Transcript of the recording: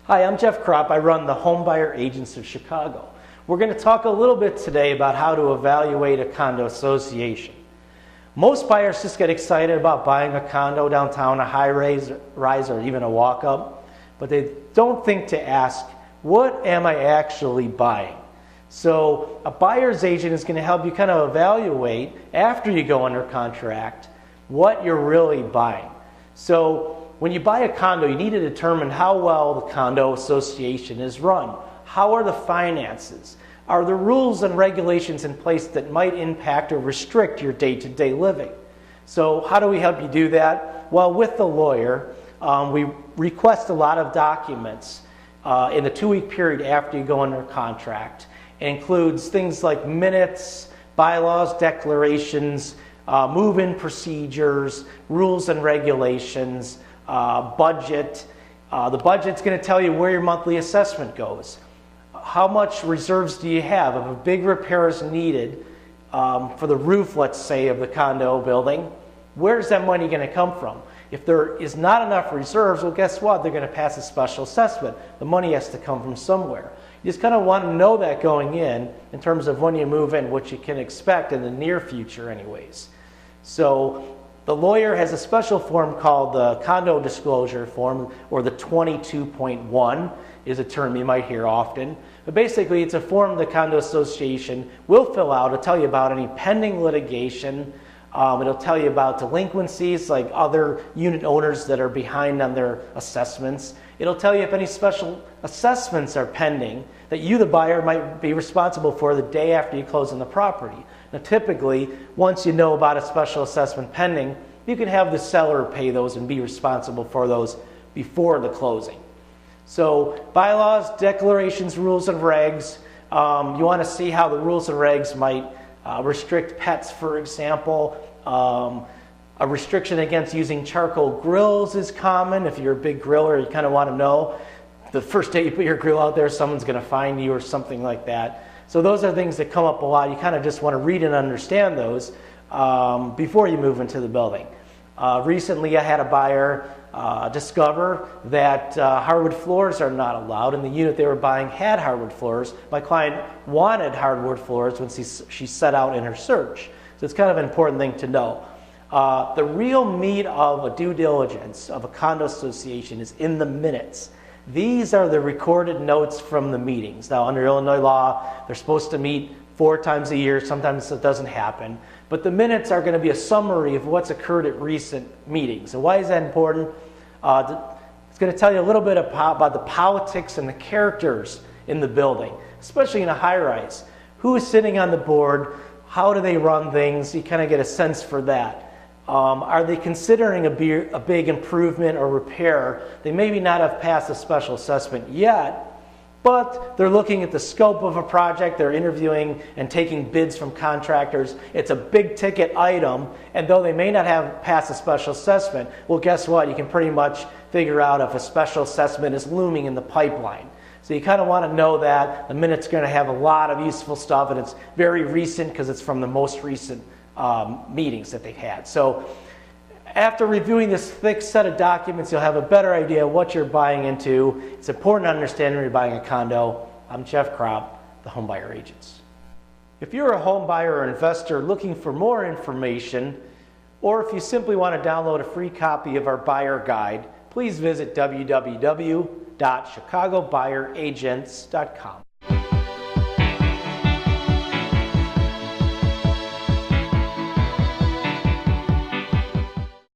Hi, I'm Jeff Kropp. I run the Home Buyer Agents of Chicago. We're going to talk a little bit today about how to evaluate a condo association. Most buyers just get excited about buying a condo downtown, a high-rise or even a walk-up, but they don't think to ask, what am I actually buying? So a buyer's agent is going to help you kind of evaluate, after you go under contract, what you're really buying. So when you buy a condo, you need to determine how well the condo association is run. How are the finances? Are there rules and regulations in place that might impact or restrict your day-to-day living? So how do we help you do that? Well, with the lawyer, we request a lot of documents in the 2-week period after you go under contract. It includes things like minutes, bylaws, declarations, move-in procedures, rules and regulations, budget. The budget's going to tell you where your monthly assessment goes. How much reserves do you have? If a big repair is needed for the roof, let's say, of the condo building, where's that money going to come from? If there is not enough reserves, well, guess what? They're going to pass a special assessment. The money has to come from somewhere. You just kind of want to know that going in terms of when you move in, what you can expect in the near future anyways. So the lawyer has a special form called the Condo Disclosure Form, or the 22.1 is a term you might hear often. But basically, it's a form the condo association will fill out. It'll tell you about any pending litigation. It'll tell you about delinquencies, like other unit owners that are behind on their assessments. It'll tell you if any special assessments are pending that you, the buyer, might be responsible for the day after you close on the property. Now, typically, once you know about a special assessment pending, you can have the seller pay those and be responsible for those before the closing. So, bylaws, declarations, rules, and regs. You want to see how the rules and regs might restrict pets, for example. A restriction against using charcoal grills is common. If you're a big griller, you kind of want to know the first day you put your grill out there, someone's going to find you or something like that. So those are things that come up a lot. You kind of just want to read and understand those before you move into the building. Recently, I had a buyer discover that hardwood floors are not allowed, and the unit they were buying had hardwood floors. My client wanted hardwood floors when she set out in her search. So it's kind of an important thing to know. The real meat of a due diligence of a condo association is in the minutes. These are the recorded notes from the meetings. Now, under Illinois law, they're supposed to meet 4 times a year. Sometimes it doesn't happen. But the minutes are going to be a summary of what's occurred at recent meetings. And why is that important? It's going to tell you a little bit about the politics and the characters in the building, especially in a high-rise. Who is sitting on the board? How do they run things? You kind of get a sense for that. Are they considering a big improvement or repair? They maybe not have passed a special assessment yet, but they're looking at the scope of a project. They're interviewing and taking bids from contractors. It's a big ticket item, and though they may not have passed a special assessment, well, guess what? You can pretty much figure out if a special assessment is looming in the pipeline. So you kind of want to know that. The minute's going to have a lot of useful stuff, and it's very recent because it's from the most recent meetings that they've had. So after reviewing this thick set of documents, you'll have a better idea of what you're buying into. It's important to understand when you're buying a condo. I'm Jeff Kropp, the Home Buyer Agents. If you're a home buyer or investor looking for more information, or if you simply want to download a free copy of our buyer guide, please visit www.chicagobuyeragents.com.